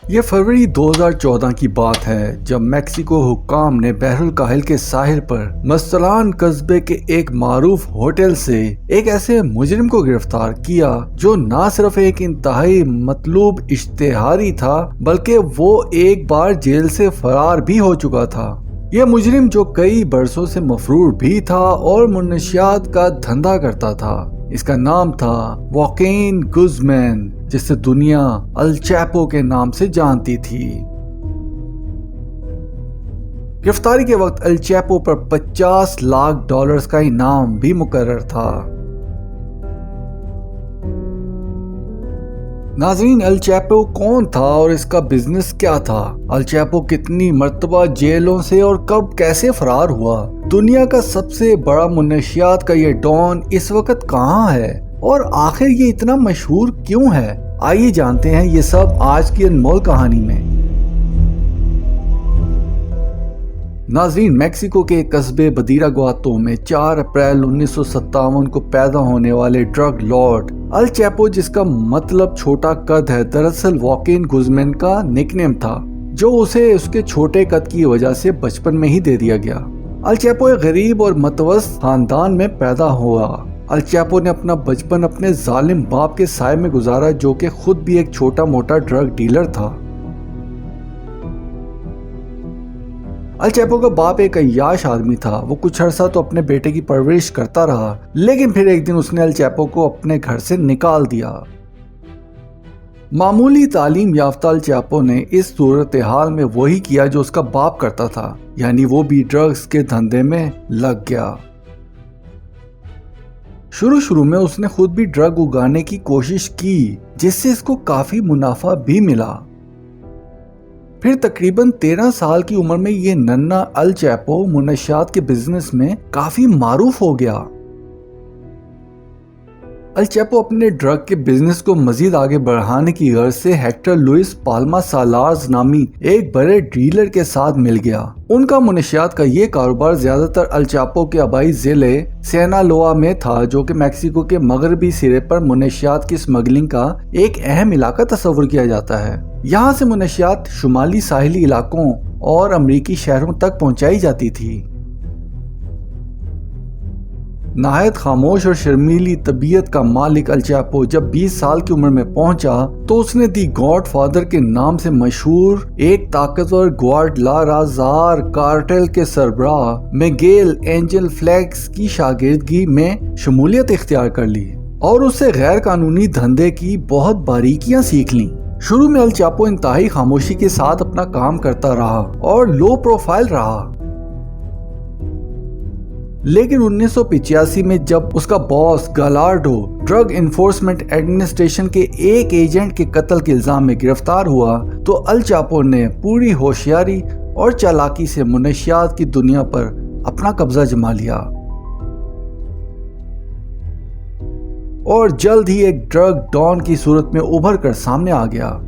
ये फरवरी 2014 की बात है जब मैक्सिको हुक्काम ने बहरुल काहिल के साहिल पर मस्तलान कस्बे के एक मारूफ होटल से एक ऐसे मुजरिम को गिरफ्तार किया जो न सिर्फ एक इंतहाई मतलूब इश्तेहारी था बल्कि वो एक बार जेल से फरार भी हो चुका था। यह मुजरिम जो कई बरसों से मफरूर भी था और मुनशियात का धंधा करता था, इसका नाम था वॉकिन गुज़मैन, जिसे दुनिया अल चैपो के नाम से जानती थी। गिरफ्तारी के वक्त अल चैपो पर $50 लाख का इनाम भी मुकर्रर था। नाज़रीन, अल चैपो कौन था और इसका बिजनेस क्या था? अल चैपो कितनी मर्तबा जेलों से और कब कैसे फरार हुआ? दुनिया का सबसे बड़ा मुनशियात का ये डॉन इस वक्त कहाँ है और आखिर ये इतना मशहूर क्यों है? आइए जानते हैं ये सब आज की अनमोल कहानी में। नाज़रीन, मैक्सिको के कस्बे बदीरागुआतो में 4 अप्रैल 1957 को पैदा होने वाले ड्रग लॉर्ड अल चैपो, जिसका मतलब छोटा कद है, दरअसल वॉकिन गुज़मैन का निकनेम था जो उसे उसके छोटे कद की वजह से बचपन में ही दे दिया गया। अल चैपो एक गरीब और मतवस्त खानदान में पैदा हुआ। अल चैपो ने अपना बचपन अपने जालिम बाप के साए में गुजारा जो कि खुद भी एक छोटा मोटा ड्रग डीलर था। अल चैपो का बाप एक अय्याश आदमी था। वो कुछ अरसा तो अपने बेटे की परवरिश करता रहा, लेकिन फिर एक दिन उसने अल चैपो को अपने घर से निकाल दिया। मामूली तालीम याफ्ता अल चैपो ने इस सूरत हाल में वही किया जो उसका बाप करता था, यानी वो भी ड्रग्स के धंधे में लग गया। शुरू में उसने खुद भी ड्रग उगाने की कोशिश की, जिससे इसको काफी मुनाफा भी मिला। फिर तकरीबन 13 साल की उम्र में ये नन्ना अल चैपो मुनशियात के बिजनेस में काफी मारूफ हो गया। अल चैपो अपने ड्रग के बिजनेस को मजीद आगे बढ़ाने की गर्ज से हेक्टर लुइस पाल्मा सालार्स नामी एक बड़े डीलर के साथ मिल गया। उनका मुनशियात का ये कारोबार ज्यादातर अल चैपो के आबाई जिले सिनालोआ में था, जो कि मैक्सिको के मगरबी सिरे पर मुनशियात की स्मगलिंग का एक अहम इलाका तस्वुर किया जाता है। यहाँ से मुनशियात शुमाली साहिली इलाकों और अमरीकी शहरों तक पहुंचाई जाती थी। नाहायत खामोश और शर्मीली तबीयत का मालिक अल चैपो जब 20 साल की उम्र में पहुंचा तो उसने दी गॉडफादर के नाम से मशहूर एक ताकतवर ग्वाडलाराजार कार्टेल के सरबराह मिगेल एंजल फ्लैक्स की शागिर्दगी में शमूलियत इख्तियार कर ली और उससे गैर कानूनी धंधे की बहुत बारीकियां सीख ली। शुरू में अल चैपो इंतहाई खामोशी के साथ अपना काम करता रहा और लो प्रोफाइल रहा, लेकिन 1985 में जब उसका बॉस गलार्डो ड्रग इन्फोर्समेंट एडमिनिस्ट्रेशन के एक एजेंट के कत्ल के इल्जाम में गिरफ्तार हुआ तो अल चैपो ने पूरी होशियारी और चालाकी से मुनशियात की दुनिया पर अपना कब्जा जमा लिया और जल्द ही एक ड्रग डॉन की सूरत में उभर कर सामने आ गया।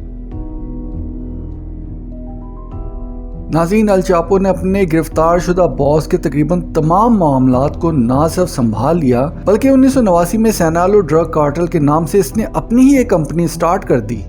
नाज़रीन, अल चैपो ने अपने गिरफ्तार शुदा बॉस के तकरीबन तमाम मामलात को न सिर्फ संभाल लिया बल्कि 1989 में सिनालो ड्रग कार्टेल के नाम से इसने अपनी ही एक कंपनी स्टार्ट कर दी।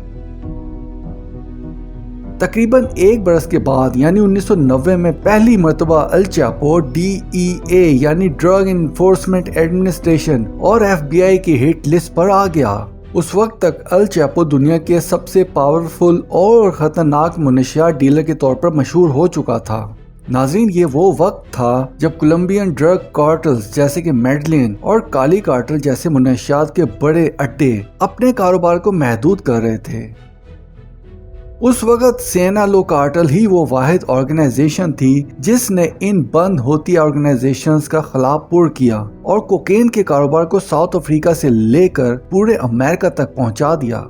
तकरीबन 1 बरस के बाद यानी 1990 में पहली मर्तबा अल चैपो DEA यानी ड्रग इन्फोर्समेंट एडमिनिस्ट्रेशन और FBI की हिट लिस्ट पर आ गया। उस वक्त तक अल चैपो दुनिया के सबसे पावरफुल और खतरनाक मुनशियात डीलर के तौर पर मशहूर हो चुका था। नाज़रीन, ये वो वक्त था जब कोलंबियन ड्रग कार्टल्स जैसे कि मेडलिन और काली कार्टल जैसे मुनशियात के बड़े अड्डे अपने कारोबार को महदूद कर रहे थे। उस वक्त सिनालो कार्टेल ही वो वाहिद ऑर्गेनाइजेशन थी जिसने इन बंद होती ऑर्गेनाइजेशंस का खिलाफ पुर किया और कोकेन के कारोबार को साउथ अफ्रीका से लेकर पूरे अमेरिका तक पहुंचा दिया।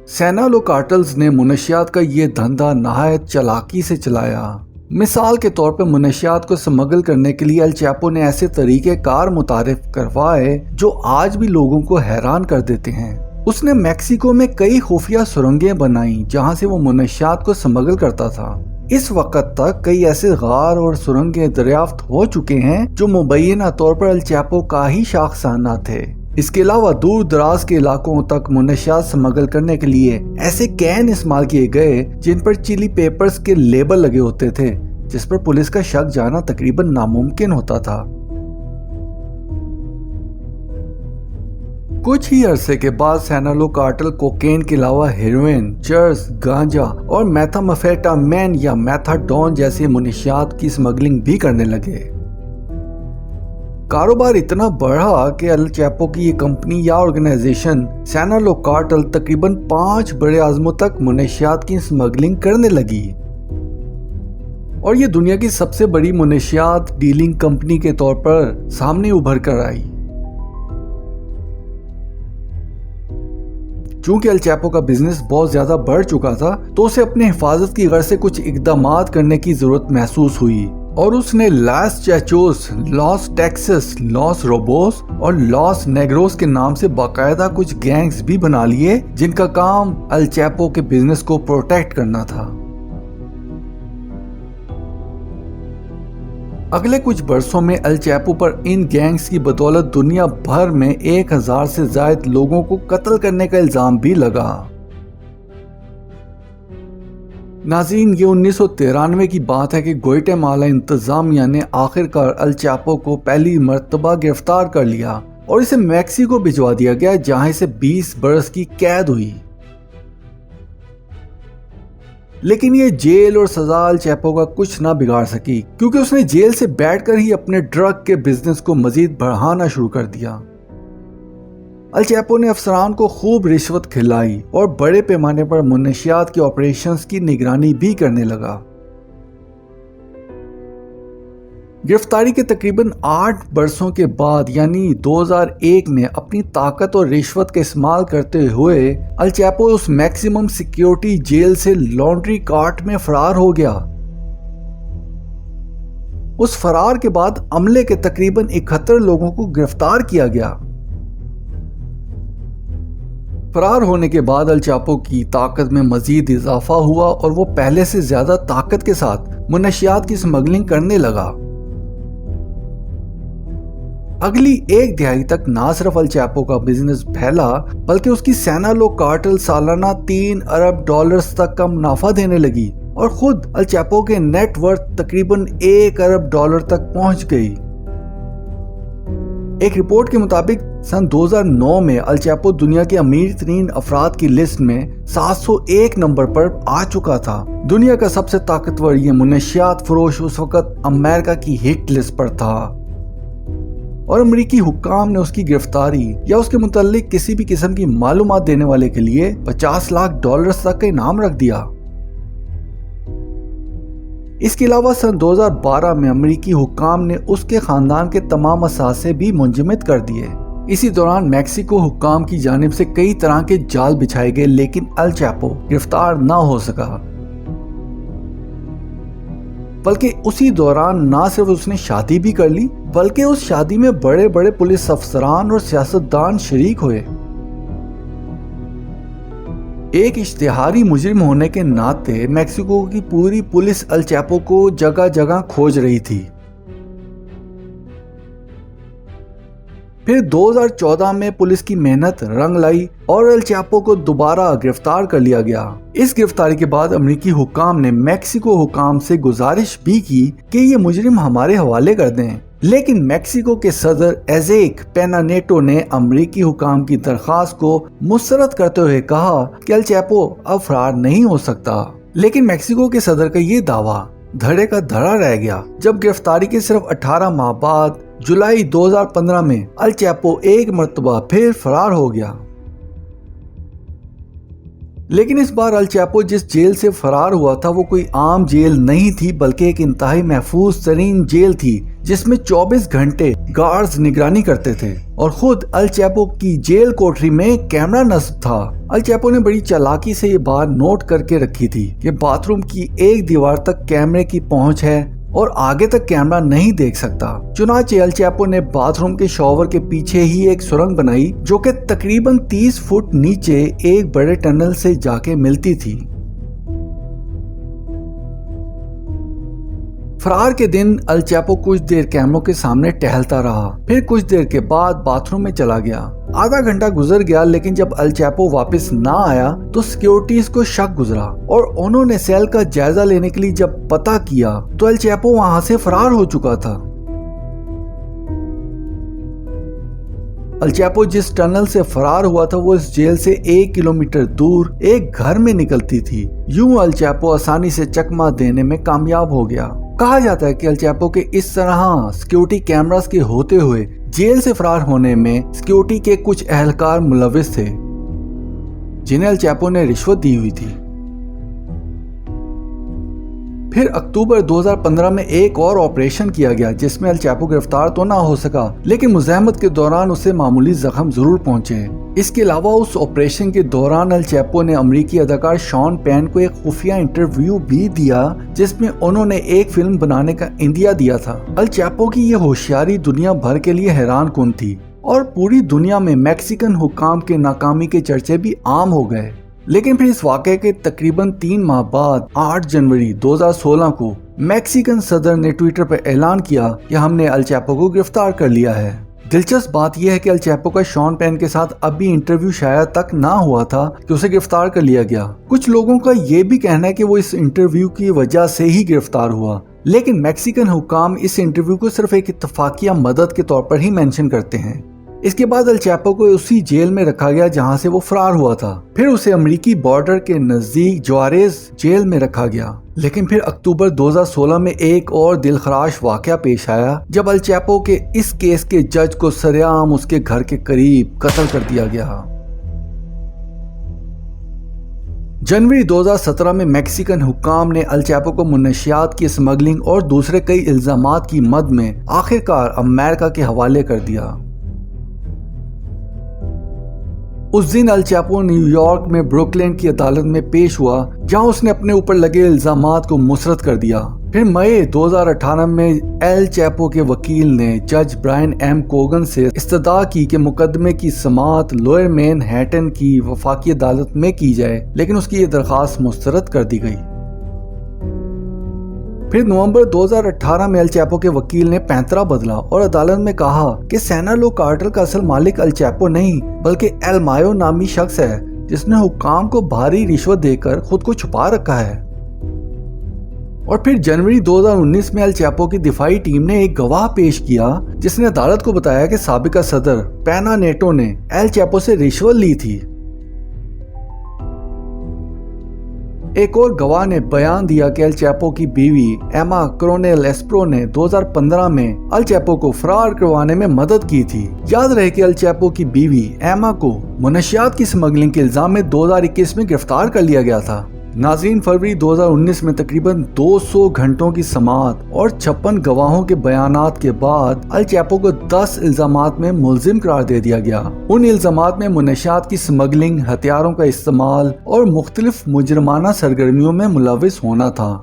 सिनालो कार्टेल्स ने मुनशियात का ये धंधा नहायत चालाकी से चलाया। मिसाल के तौर पर मुनशियात को स्मगल करने के लिए अल चैपो ने ऐसे तरीके कार मुतारिफ करवाए जो आज भी लोगों को हैरान कर देते हैं। उसने मैक्सिको में कई खुफिया सुरंगें बनाई जहां से वो मुनशियात को स्मगल करता था। इस वक्त तक कई ऐसे गार और सुरंगें दरियाफ्त हो चुके हैं जो मुबैना तौर पर अल चैपो का ही शाखसाना थे। इसके अलावा दूर दराज के इलाकों तक मुनशियात स्मगल करने के लिए ऐसे कैन इस्तेमाल किए गए जिन पर चिली पेपर्स के लेबल लगे होते थे, जिस पर पुलिस का शक जाना तकरीबन नामुमकिन होता था। कुछ ही अरसे के बाद सिनालो कार्टेल कोकेन के अलावा हेरोइन, चर्स, गांजा और मेथाम्फेटामिन या मेथाडोन जैसे मुनशियात की स्मगलिंग भी करने लगे। कारोबार इतना बढ़ा कि अल चैपो की ये कंपनी या ऑर्गेनाइजेशन सिनालो कार्टेल तकरीबन 5 बड़े आज़मों तक मुनशियात की स्मगलिंग करने लगी और ये दुनिया की सबसे बड़ी मुनशियात डीलिंग कंपनी के तौर पर सामने उभर कर आई। चूंकि अल चैपो का बिजनेस बहुत ज्यादा बढ़ चुका था, तो उसे अपने हिफाजत की गर्ज से कुछ इकदामात करने की जरूरत महसूस हुई और उसने लॉस चैचोस, लॉस टेक्सास, लॉस रोबोस और लॉस नेग्रोस के नाम से बाकायदा कुछ गैंग्स भी बना लिए, जिनका काम अल चैपो के बिजनेस को प्रोटेक्ट करना था। अगले कुछ बरसों में अल चैपो पर इन गैंग्स की बदौलत दुनिया भर में 1000 से ज्यादा लोगों को कत्ल करने का इल्जाम भी लगा। नाज़रीन, ये 1993 की बात है कि ग्वाटेमाला इंतजामिया ने आखिरकार अल चैपो को पहली मर्तबा गिरफ्तार कर लिया और इसे मैक्सिको भिजवा दिया गया, जहां इसे 20 बरस की कैद हुई। लेकिन ये जेल और सजा अल चैपो का कुछ ना बिगाड़ सकी, क्योंकि उसने जेल से बैठकर ही अपने ड्रग के बिजनेस को मजीद बढ़ाना शुरू कर दिया। अल चैपो ने अफसरान को खूब रिश्वत खिलाई और बड़े पैमाने पर मुनशियात के ऑपरेशंस की निगरानी भी करने लगा। गिरफ्तारी के तकरीबन 8 बरसों के बाद यानी 2001 में अपनी ताकत और रिश्वत का इस्तेमाल करते हुए अल चैपो उस मैक्सिमम सिक्योरिटी जेल से लॉन्ड्री कार्ट में फरार हो गया। उस फरार के बाद अमले के तकरीबन 71 लोगों को गिरफ्तार किया गया। फरार होने के बाद अल चैपो की ताकत में मजीद इजाफा हुआ और वो पहले से ज्यादा ताकत के साथ मुनशियात की स्मगलिंग करने लगा। अगली 1 दहाई तक ना सिर्फ अल चैपो का बिजनेस फैला, बल्कि उसकी सिनालो कार्टेल सालाना $3 अरब तक का मुनाफा देने लगी और खुद अल चैपो के नेटवर्थ तकरीबन $1 अरब तक पहुंच गई। एक रिपोर्ट के मुताबिक सन 2009 में अल चैपो दुनिया के अमीर तरीन अफराद की लिस्ट में 701 नंबर पर आ चुका था। दुनिया का सबसे ताकतवर ये मुनशियात फरोश उस वक्त अमेरिका की हिट लिस्ट पर था और अमेरिकी हुक्काम ने उसकी गिरफ्तारी या उसके मुतालिक किसी भी किस्म की मालूमात देने वाले के लिए $50 लाख तक का इनाम रख दिया। इसके अलावा सन 2012 में अमेरिकी हुक्काम ने उसके खानदान के तमाम असासे भी मुंजमद कर दिए। इसी दौरान मैक्सिको हुक्काम की जानिब से कई तरह के जाल बिछाए गए, लेकिन अल चैपो गिरफ्तार ना हो सका। बल्कि उसी दौरान ना सिर्फ उसने शादी भी कर ली, बल्कि उस शादी में बड़े बड़े पुलिस अफसरान और सियासतदान शरीक हुए। एक इश्तिहारी मुजरिम होने के नाते मैक्सिको की पूरी पुलिस अल चैपो को जगह जगह खोज रही थी। फिर 2014 में पुलिस की मेहनत रंग लाई और अल चैपो को दोबारा गिरफ्तार कर लिया गया। इस गिरफ्तारी के बाद अमेरिकी हुक्काम ने मैक्सिको हुक्काम से गुजारिश भी की कि ये मुजरिम हमारे हवाले कर दें, लेकिन मैक्सिको के सदर एजेक पेना नेटो ने अमेरिकी हुक्काम की दरख्वास्त को मुस्तरद करते हुए कहा कि अल चैपो अब फरार नहीं हो सकता। लेकिन मैक्सिको के सदर का ये दावा धड़े का धड़ा रह गया जब गिरफ्तारी के सिर्फ 18 माह बाद जुलाई 2015 में अल चैपो एक मर्तबा फिर फरार हो गया। लेकिन इस बार अल चैपो जिस जेल से फरार हुआ था वो कोई आम जेल नहीं थी, बल्कि एक इंतहाई महफूज तरीन जेल थी जिसमें 24 घंटे गार्ड्स निगरानी करते थे और खुद अल चैपो की जेल कोठरी में कैमरा नस्ब था। अल चैपो ने बड़ी चालाकी से ये बात नोट करके रखी थी कि बाथरूम की एक दीवार तक कैमरे की पहुंच है और आगे तक कैमरा नहीं देख सकता। चुनाचे अल चैपो ने बाथरूम के शॉवर के पीछे ही एक सुरंग बनाई जो कि तकरीबन 30 फुट नीचे एक बड़े टनल से जाके मिलती थी। फरार के दिन अल चैपो कुछ देर कैमरों के सामने टहलता रहा, फिर कुछ देर के बाद बाथरूम में चला गया। आधा घंटा गुजर गया, लेकिन जब अल चैपो वापस ना आया तो सिक्योरिटीज को शक गुजरा और उन्होंने सेल का जायजा लेने के लिए जब पता किया तो अल चैपो वहां से फरार हो चुका था। अल चैपो जिस टनल से फरार हुआ था वो इस जेल से 1 किलोमीटर दूर एक घर में निकलती थी। यूं अल चैपो आसानी से चकमा देने में कामयाब हो गया। कहा जाता है कि अल चैपो के इस तरह सिक्योरिटी कैमरास के होते हुए जेल से फरार होने में सिक्योरिटी के कुछ एहलकार मुलविस थे, जिन्हें अल चैपो ने रिश्वत दी हुई थी। फिर अक्टूबर 2015 में एक और ऑपरेशन किया गया जिसमें अल चैपो गिरफ्तार तो ना हो सका, लेकिन मुज़ाहमत के दौरान उसे मामूली जख्म जरूर पहुंचे। इसके अलावा उस ऑपरेशन के दौरान अल चैपो ने अमेरिकी अदाकार शॉन पेन को एक खुफिया इंटरव्यू भी दिया जिसमें उन्होंने एक फिल्म बनाने का इंदिया दिया था। अल चैपो की ये होशियारी दुनिया भर के लिए हैरान कुन थी और पूरी दुनिया में मैक्सिकन हुक्काम के नाकामी के चर्चे भी आम हो गए। लेकिन फिर इस वाक़े के तकरीबन 3 माह बाद 8 जनवरी 2016 को मैक्सिकन सदर ने ट्विटर पर ऐलान किया कि हमने अल चैपो को गिरफ्तार कर लिया है। दिलचस्प बात यह है कि अल चैपो का शॉन पेन के साथ अभी इंटरव्यू शायद तक ना हुआ था कि उसे गिरफ्तार कर लिया गया। कुछ लोगों का ये भी कहना है कि वो इस इंटरव्यू की वजह से ही गिरफ्तार हुआ, लेकिन मैक्सिकन हुक्काम इस इंटरव्यू को सिर्फ एक इत्तफाकिया मदद के तौर पर ही मेंशन करते हैं। इसके बाद अल चैपो को उसी जेल में रखा गया जहां से वो फरार हुआ था। फिर उसे अमेरिकी बॉर्डर के नजदीक जुआरेज जेल में रखा गया। लेकिन फिर अक्टूबर 2016 में एक और दिलखराश वाकया पेश आया जब अल चैपो के इस केस के जज को सरेआम उसके घर के करीब कत्ल कर दिया गया। जनवरी 2017 में मैक्सिकन हुक्काम ने अल चैपो को मुनशियात की स्मगलिंग और दूसरे कई इल्जामात की मद में आखिरकार अमेरिका के हवाले कर दिया। उस दिन अल चैपो न्यूयॉर्क में ब्रुकलिन की अदालत में पेश हुआ जहां उसने अपने ऊपर लगे इल्जामात को मुस्तरद कर दिया। फिर मई 2018 में एल चैपो के वकील ने जज ब्रायन एम कोगन से इस्तदा की कि मुकदमे की समाअत लोअर मैनहट्टन की वफाकी अदालत में की जाए, लेकिन उसकी ये दरख्वास्त मुस्तरद कर दी गई। फिर नवंबर 2018 में अल चैपो के वकील ने पैंतरा बदला और अदालत में कहा कि सिनालो कार्टेल का असल मालिक अल चैपो नहीं बल्कि एल मायो नामी शख्स है जिसने हुक्काम को भारी रिश्वत देकर खुद को छुपा रखा है। और फिर जनवरी 2019 में अल चैपो की दिफाई टीम ने एक गवाह पेश किया जिसने अदालत को बताया कि साबिका सदर पेना नेटो ने एल चैपो से रिश्वत ली थी। एक और गवाह ने बयान दिया कि अल चैपो की बीवी एमा कोरोनेल एस्प्रो ने 2015 में अल चैपो को फरार करवाने में मदद की थी। याद रहे कि अल चैपो की बीवी एमा को मुनशियात की स्मगलिंग के इल्जाम में 2021 में गिरफ्तार कर लिया गया था। नाज़रीन, फरवरी 2019 में तकरीबन 200 घंटों की समाअत और 56 गवाहों के बयानात के बाद अल चैपो को 10 इल्जामात में मुल्जिम करार दे दिया गया। उन इल्जामात में मुनशियात की स्मगलिंग, हथियारों का इस्तेमाल और मुख्तलिफ मुजरमाना सरगर्मियों में मुलविस होना था।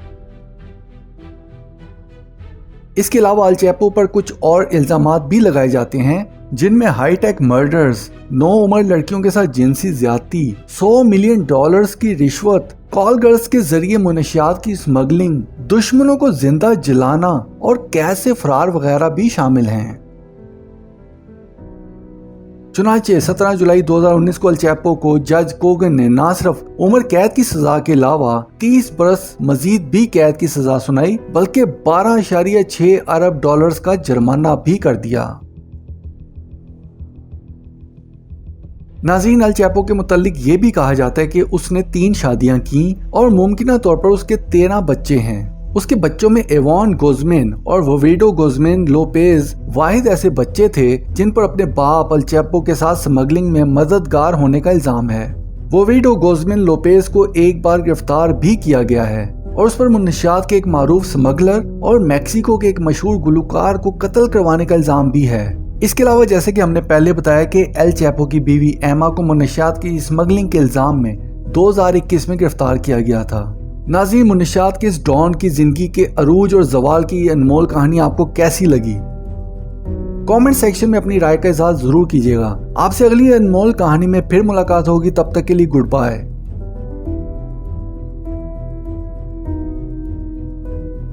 इसके अलावा अल चैपो पर कुछ और इल्जामात भी लगाए जाते हैं जिनमें हाईटेक मर्डर्स, 9 उम्र लड़कियों के साथ जिनसी ज्यादती, $100 मिलियन की रिश्वत, कॉल गर्ल्स के जरिए मुनशियात की स्मगलिंग, दुश्मनों को जिंदा जलाना और कैद से फरार वगैरह भी शामिल हैं। चुनांचे 17 जुलाई 2019 को अल चैपो को जज कोगन ने न सिर्फ उम्र कैद की सजा के अलावा 30 बरस मजीद भी कैद की सजा सुनाई बल्कि $12.6 अरब का जुर्माना भी कर दिया। नाज़रीन, अल चैपो के मुतालिक ये भी कहा जाता है कि उसने 3 शादियां की और मुमकिना तौर पर उसके 13 बच्चे हैं। उसके बच्चों में एवान गुज़मैन और वोविडो गुज़मैन लोपेज वाहिद ऐसे बच्चे थे जिन पर अपने बाप अल चैपो के साथ स्मगलिंग में मददगार होने का इल्जाम है। वोविडो गुज़मैन लोपेज को एक बार गिरफ्तार भी किया गया है और उस पर मुनशियात के एक मारूफ स्मगलर और मैक्सिको के एक मशहूर गुलकार को कत्ल करवाने का इल्जाम भी है। इसके अलावा जैसे कि हमने पहले बताया कि एल चैपो की बीवी एमा को मुनशियात की स्मगलिंग के इल्जाम में 2021 में गिरफ्तार किया गया था। नाज़रीन, मुनशियात के इस डॉन की जिंदगी के अरूज और जवाल की ये अनमोल कहानी आपको कैसी लगी? कमेंट सेक्शन में अपनी राय का इज़हार जरूर कीजिएगा। आपसे अगली अनमोल कहानी में फिर मुलाकात होगी, तब तक के लिए गुड बाय।